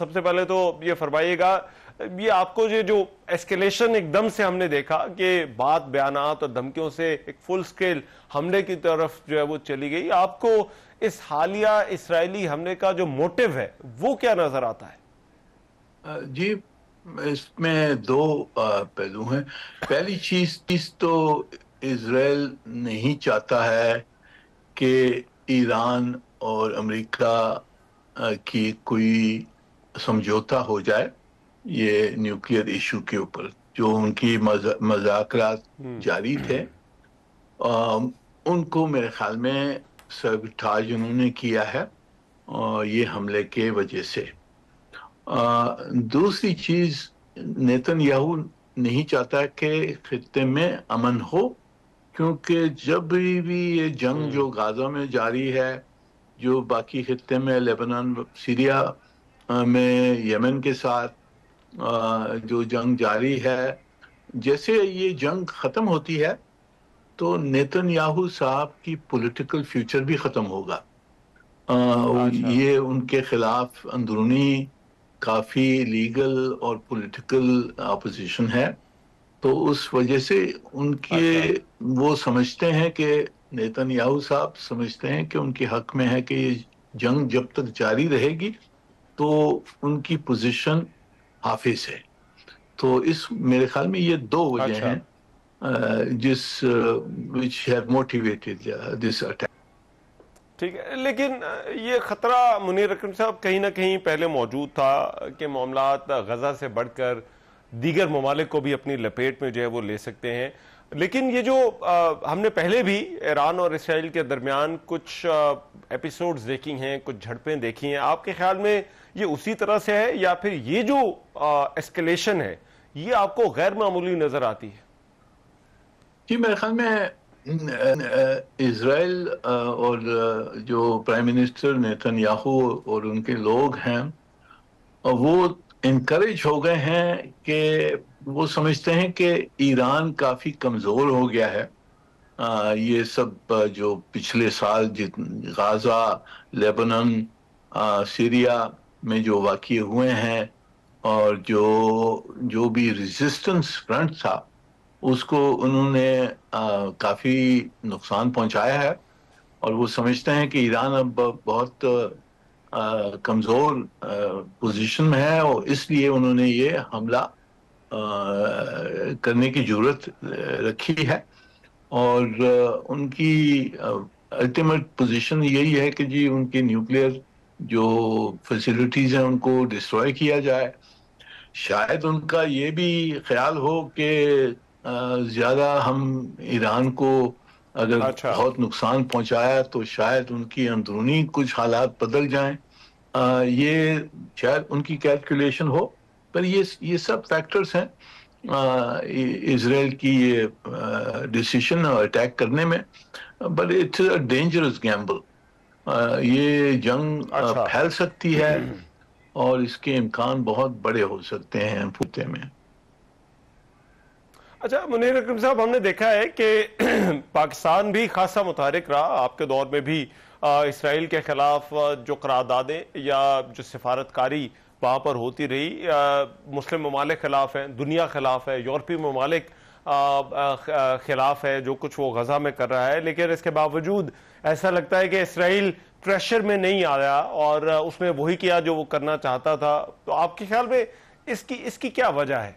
سب سے پہلے تو یہ فرمائیے گا، یہ آپ کو یہ جو ایسکیلیشن ایک دم سے ہم نے دیکھا کہ بات بیانات اور دھمکیوں سے ایک فل سکیل حملے کی طرف جو ہے وہ چلی گئی، آپ کو اس حالیہ اسرائیلی حملے کا جو موٹیو ہے وہ کیا نظر آتا ہے؟ جی، اس میں دو پہلو ہیں۔ پہلی چیز تو اسرائیل نہیں چاہتا ہے کہ ایران اور امریکہ کی کوئی سمجھوتا ہو جائے یہ نیوکلیئر ایشو کے اوپر، جو ان کی مذاکرات جاری تھے ان کو میرے خیال میں سیبوٹاژ انہوں نے کیا ہے اور یہ حملے کے وجہ سے۔ دوسری چیز، نیتن یاہو نہیں چاہتا کہ خطے میں امن ہو، کیونکہ جب بھی یہ جنگ جو غزہ میں جاری ہے، جو باقی خطے میں لیبنان، سیریا میں، یمن کے ساتھ جو جنگ جاری ہے، جیسے یہ جنگ ختم ہوتی ہے تو نیتن یاہو صاحب کی پولیٹیکل فیوچر بھی ختم ہوگا۔ یہ ان کے خلاف اندرونی کافی لیگل اور پولیٹیکل اپوزیشن ہے، تو اس وجہ سے ان کے وہ سمجھتے ہیں کہ نیتن یاہو صاحب سمجھتے ہیں کہ ان کے حق میں ہے کہ یہ جنگ جب تک جاری رہے گی تو ان کی پوزیشن حافظ ہے۔ تو اس میرے خیال میں یہ دو وجہ ہیں جس which have motivated this attack۔ ٹھیک ہے، لیکن یہ خطرہ منیر اکرم صاحب کہیں نہ کہیں پہلے موجود تھا کہ معاملات غزہ سے بڑھ کر دیگر ممالک کو بھی اپنی لپیٹ میں جو ہے وہ لے سکتے ہیں، لیکن یہ جو ہم نے پہلے بھی ایران اور اسرائیل کے درمیان کچھ ایپیسوڈز دیکھی ہیں، کچھ جھڑپیں دیکھی ہیں، آپ کے خیال میں یہ اسی طرح سے ہے یا پھر یہ جو ایسکیلیشن ہے یہ آپ کو غیر معمولی نظر آتی ہے؟ جی، میرے خیال میں اسرائیل اور جو پرائم منسٹر نیتن یاہو اور ان کے لوگ ہیں وہ انکریج ہو گئے ہیں کہ وہ سمجھتے ہیں کہ ایران کافی کمزور ہو گیا ہے۔ یہ سب جو پچھلے سال غزہ، لیبنان، سیریا میں جو واقع ہوئے ہیں اور جو بھی ریزسٹنس فرنٹ تھا اس کو انہوں نے کافی نقصان پہنچایا ہے، اور وہ سمجھتے ہیں کہ ایران اب بہت کمزور پوزیشن میں ہے، اور اس لیے انہوں نے یہ حملہ کرنے کی جرت رکھی ہے۔ اور ان کی الٹیمیٹ پوزیشن یہی ہے کہ جی ان کی نیوکلیئر جو فیسلٹیز ہیں ان کو ڈسٹروائے کیا جائے۔ شاید ان کا یہ بھی خیال ہو کہ زیادہ ہم ایران کو اگر بہت نقصان پہنچایا تو شاید ان کی اندرونی کچھ حالات بدل جائیں، یہ شاید ان کی کیلکولیشن ہو، پر یہ سب فیکٹرز ہیں اسرائیل کی یہ ڈیسیشن اٹیک کرنے میں، but it's a dangerous gamble. یہ جنگ پھیل سکتی ہے اور اس کے امکان بہت بڑے ہو سکتے ہیں خطے میں۔ اچھا منیر اکرم صاحب، ہم نے دیکھا ہے کہ پاکستان بھی خاصا متحرک رہا، آپ کے دور میں بھی اسرائیل کے خلاف جو قراردادیں یا جو سفارتکاری وہاں پر ہوتی رہی، مسلم ممالک خلاف ہیں، دنیا خلاف ہے، یورپی ممالک خلاف ہے جو کچھ وہ غزہ میں کر رہا ہے، لیکن اس کے باوجود ایسا لگتا ہے کہ اسرائیل پریشر میں نہیں آیا اور اس نے وہی کیا جو وہ کرنا چاہتا تھا۔ تو آپ کے خیال میں اس کی کیا وجہ ہے؟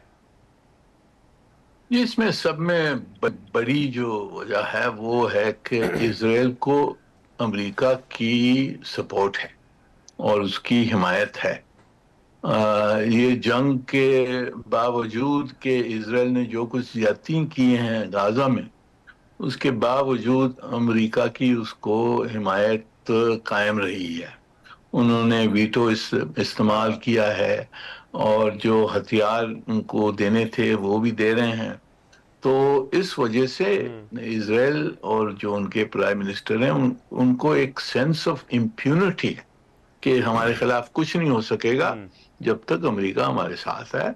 اس میں سب میں بڑی جو وجہ ہے وہ ہے کہ اسرائیل کو امریکہ کی سپورٹ ہے اور اس کی حمایت ہے۔ یہ جنگ کے باوجود کہ اسرائیل نے جو کچھ زیادتیاں کی ہیں غزہ میں، اس کے باوجود امریکہ کی اس کو حمایت قائم رہی ہے۔ انہوں نے ویٹو استعمال کیا ہے اور جو ہتھیار ان کو دینے تھے وہ بھی دے رہے ہیں۔ تو اس وجہ سے اسرائیل اور جو ان کے پرائم منسٹر ہیں ان کو ایک سینس آف امپیونٹی ہے کہ ہمارے خلاف کچھ نہیں ہو سکے گا جب تک امریکہ ہمارے ساتھ ہے۔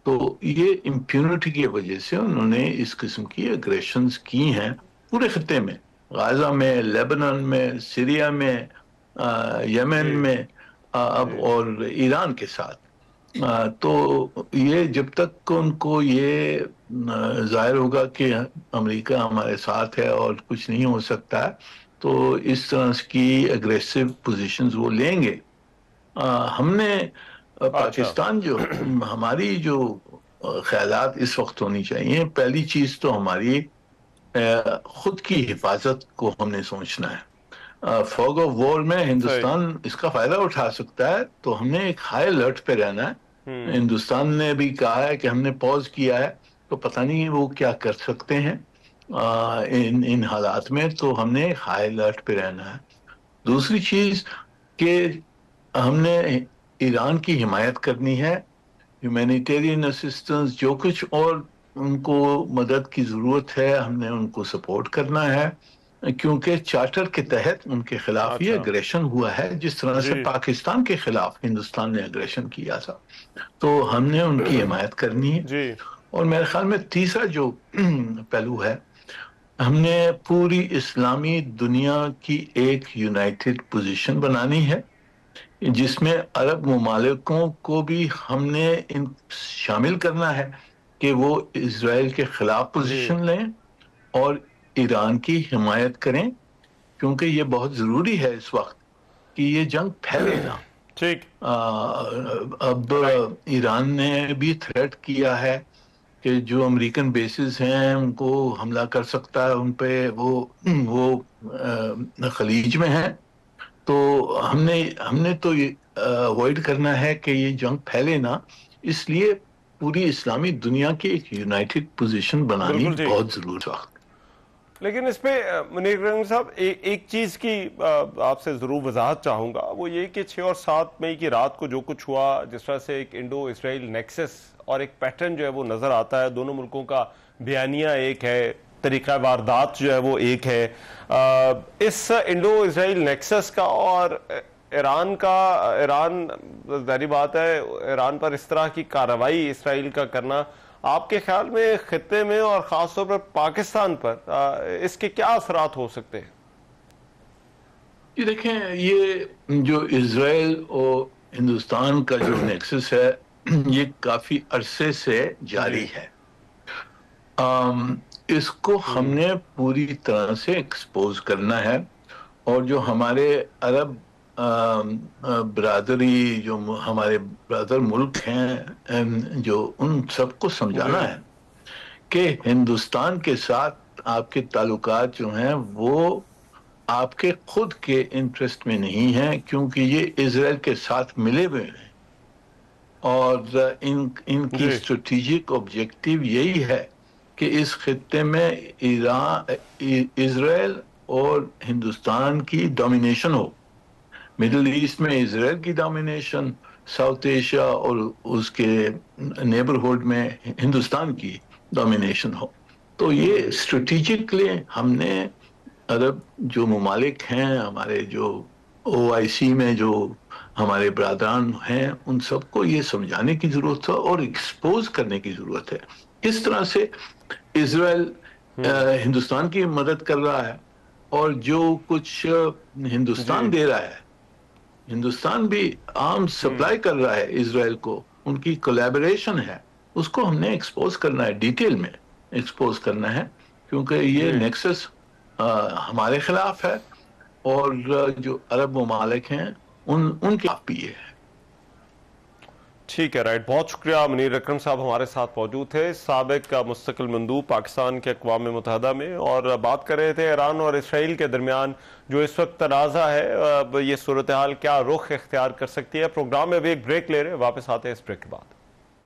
تو یہ امپیونٹی کی وجہ سے انہوں نے اس قسم کی اگریشنز کی ہیں پورے خطے میں، غزہ میں، لیبنان میں، سیریا میں، یمن میں۔ اب اور ایران کے ساتھ. تو یہ جب تک ان کو یہ ظاہر ہوگا کہ امریکہ ہمارے ساتھ ہے اور کچھ نہیں ہو سکتا ہے تو اس طرح کی اگریسو پوزیشنز وہ لیں گے. ہم نے پاکستان جو ہماری جو خیالات اس وقت ہونی چاہیے، پہلی چیز تو ہماری خود کی حفاظت کو ہم نے سوچنا ہے. فوگ آف وار میں ہندوستان اس کا فائدہ اٹھا سکتا ہے، تو ہم نے ایک ہائی الرٹ پہ رہنا ہے. ہندوستان نے بھی کہا ہے کہ ہم نے پاز کیا ہے، تو پتہ نہیں وہ کیا کر سکتے ہیں ان حالات میں، تو ہم نے ہائی الرٹ پہ رہنا ہے. دوسری چیز کہ ہم نے ایران کی حمایت کرنی ہے، ہیومینیٹیرین اسسٹنس جو کچھ اور ان کو مدد کی ضرورت ہے ہم نے ان کو سپورٹ کرنا ہے، کیونکہ چارٹر کے تحت ان کے خلاف یہ اگریشن ہوا ہے جس طرح سے پاکستان کے خلاف ہندوستان نے اگریشن کیا تھا، تو ہم نے ان کی حمایت کرنی ہے. اور میرے خیال میں تیسرا جو پہلو ہے، ہم نے پوری اسلامی دنیا کی ایک یونائٹڈ پوزیشن بنانی ہے جس میں عرب ممالکوں کو بھی ہم نے شامل کرنا ہے کہ وہ اسرائیل کے خلاف پوزیشن لیں اور ایران کی حمایت کریں، کیونکہ یہ بہت ضروری ہے اس وقت کہ یہ جنگ پھیلے نا. اب ایران نے بھی تھریٹ کیا ہے کہ جو امریکن بیسز ہیں ان کو حملہ کر سکتا ہے ان پہ، وہ خلیج میں ہیں. تو ہم نے تو اوائڈ کرنا ہے کہ یہ جنگ پھیلے نا، اس لیے پوری اسلامی دنیا کی ایک یونائٹڈ پوزیشن بنانی بہت ضروری ہے. لیکن اس پہ منیر اکرم صاحب ایک چیز کی آپ سے ضرور وضاحت چاہوں گا، وہ یہ کہ 6 اور 7 مئی کی رات کو جو کچھ ہوا، جس طرح سے ایک انڈو اسرائیل نیکسس اور ایک پیٹرن جو ہے وہ نظر آتا ہے، دونوں ملکوں کا بیانیہ ایک ہے، طریقہ واردات جو ہے وہ ایک ہے. اس انڈو اسرائیل نیکسس کا اور ایران ظاہری بات ہے ایران پر اس طرح کی کارروائی اسرائیل کا کرنا، آپ کے خیال میں خطے میں اور خاص طور پر پاکستان پر اس کے کیا اثرات ہو سکتے ہیں؟ یہ دیکھیں، یہ جو اسرائیل اور ہندوستان کا جو نیکسس ہے یہ کافی عرصے سے جاری ہے. اس کو ہم نے پوری طرح سے ایکسپوز کرنا ہے، اور جو ہمارے عرب برادری، جو ہمارے برادر ملک ہیں، جو ان سب کو سمجھانا ہے کہ ہندوستان کے ساتھ آپ کے تعلقات جو ہیں وہ آپ کے خود کے انٹرسٹ میں نہیں ہیں، کیونکہ یہ اسرائیل کے ساتھ ملے ہوئے ہیں، اور ان کی اسٹریٹجک آبجیکٹیو یہی ہے کہ اس خطے میں اسرائیل اور ہندوستان کی ڈومینیشن ہو. مڈل ایسٹ میں اسرائیل کی ڈومینیشن، ساؤتھ ایشیا اور اس کے نیبرہڈ میں ہندوستان کی ڈومینیشن ہو. تو یہ اسٹریٹجکلی ہم نے عرب جو ممالک ہیں، ہمارے جو OIC میں جو ہمارے برادران ہیں، ان سب کو یہ سمجھانے کی ضرورت ہے اور ایکسپوز کرنے کی ضرورت ہے کس طرح سے اسرائیل ہندوستان کی مدد کر رہا ہے، اور جو کچھ ہندوستان دے رہا ہے، ہندوستان بھی آرم سپلائی کر رہا ہے اسرائیل کو، ان کی کولیبریشن ہے، اس کو ہم نے ایکسپوز کرنا ہے، ڈیٹیل میں ایکسپوز کرنا ہے، کیونکہ یہ نیکسس ہمارے خلاف ہے اور جو عرب ممالک ہیں ان کے خلاف بھی ہے. ٹھیک ہے، رائٹ. بہت شکریہ منیر اکرم صاحب ہمارے ساتھ موجود تھے، سابق مستقل مندوب پاکستان کے اقوام متحدہ میں، اور بات کر رہے تھے ایران اور اسرائیل کے درمیان جو اس وقت تنازع ہے، یہ صورتحال کیا رخ اختیار کر سکتی ہے. پروگرام میں بھی ایک بریک لے رہے ہیں، واپس آتے ہیں اس بریک کے بعد.